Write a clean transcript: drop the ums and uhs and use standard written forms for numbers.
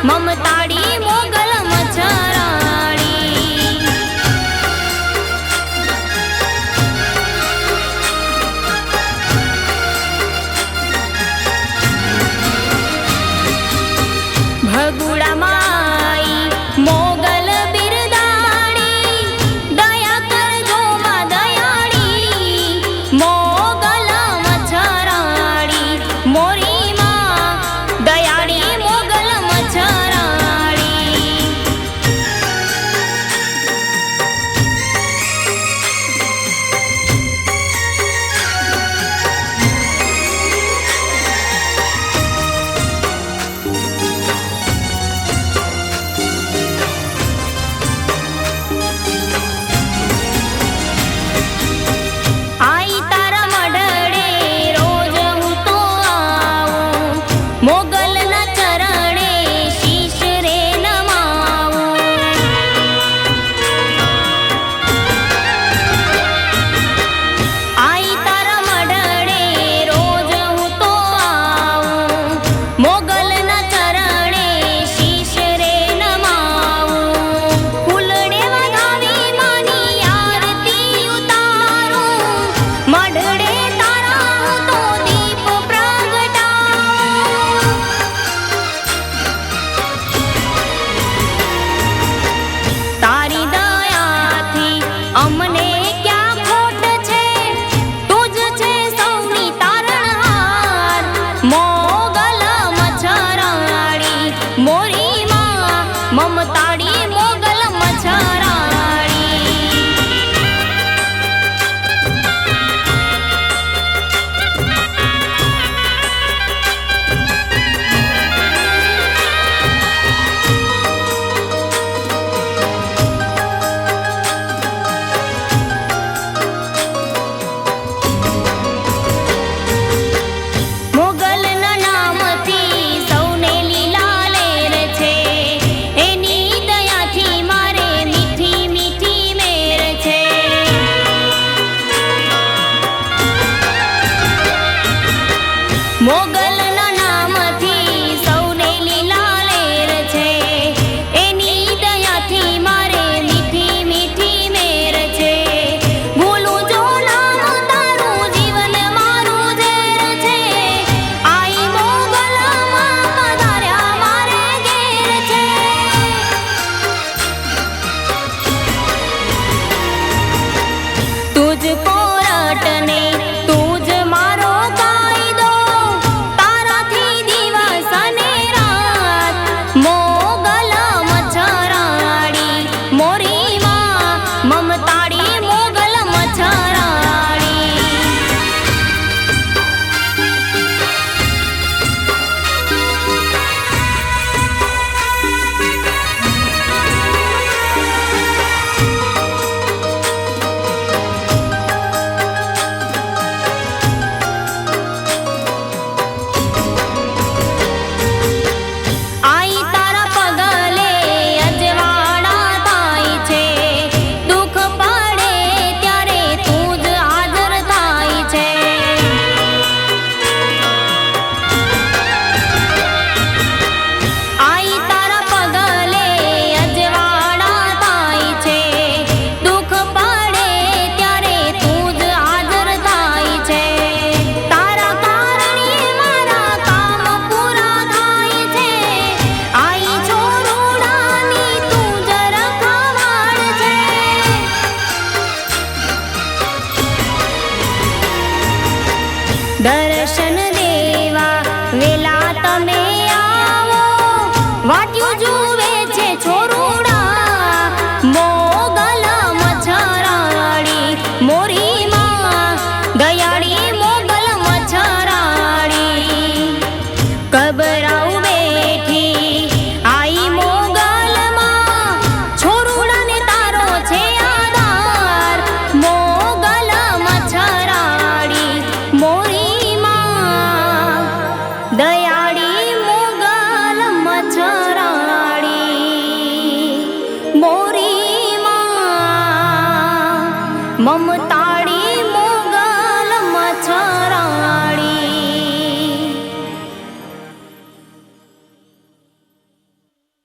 મમતાડી મોગલ મચ્છરાણી ભગુડા માઈ મોગલ બિરદાણી દયા કરજો માં દયાળી મોગલ મચ્છરાણી મોરી માં દયાળી મોગલ મચ્છરાણી આઈ તારા મઢડે રોજ હું તો આવું મોગલના ચરણે શીશ રે નમાવું આઈ તારા મઢડે રોજ હું તો આવું મોગલના ચરણે શીશ રે નમાવું ફૂલડે વધાવી માની આરતી ઉતારું મઢડે તારા હું તો દીપ પ્રગટાવું તારી દયાથી અમને ક્યાં ખોટ છે તુજ છે સૌની તારણહાર મોગલ મચ્છરાણી મોરી માં મમતાડી મોગલ મચ્છરાણી મોગલના નામથી સૌને લીલા લેર છે એની દયાથી મારે મીઠી મીઠી મેર છે મોગલના નામથી સૌને લીલા લેર છે એની દયાથી મારે મીઠી મીઠી મેર છે ભૂલું જો નામ તારું જીવન મારું ઝેર છે આઈ મોગલમાં પધાર્યા મારે ઘેર છે તુજ કોરટને તુજ મારો કાયદો તારાથી દિવસ અને રાત મોગલ મચ્છરાણી મોરી માં મમતાડી મોગલ મચ્છરાણી આઈ તારા પગલે અજવાળા થાય છે દુઃખ પડે ત્યારે તું જ હાજર થાય છે આઈ તારા પગલે અજવાળા થાય છે દુઃખ પડે ત્યારે તું જ હાજર થાય છે તારા કારણે મારા કામ પૂરા થાય છે આઈ છોરુડાની તું જ રખવાળ છે દર્શન દેવા વેલા તમે આવો વાટ્યું જુએ છે છોરુડા મોગલ મચ્છરાણી મોરી માં દયાળી મોગલ મચ્છરાણી કબરાઉ બેઠી આઈ મોગલમાં છોરુડાને તારો છે આધાર મોગલ મચ્છરાણી મોરી માં દયાળી મોગલ મચ્છરાણી મોરી માં મમતા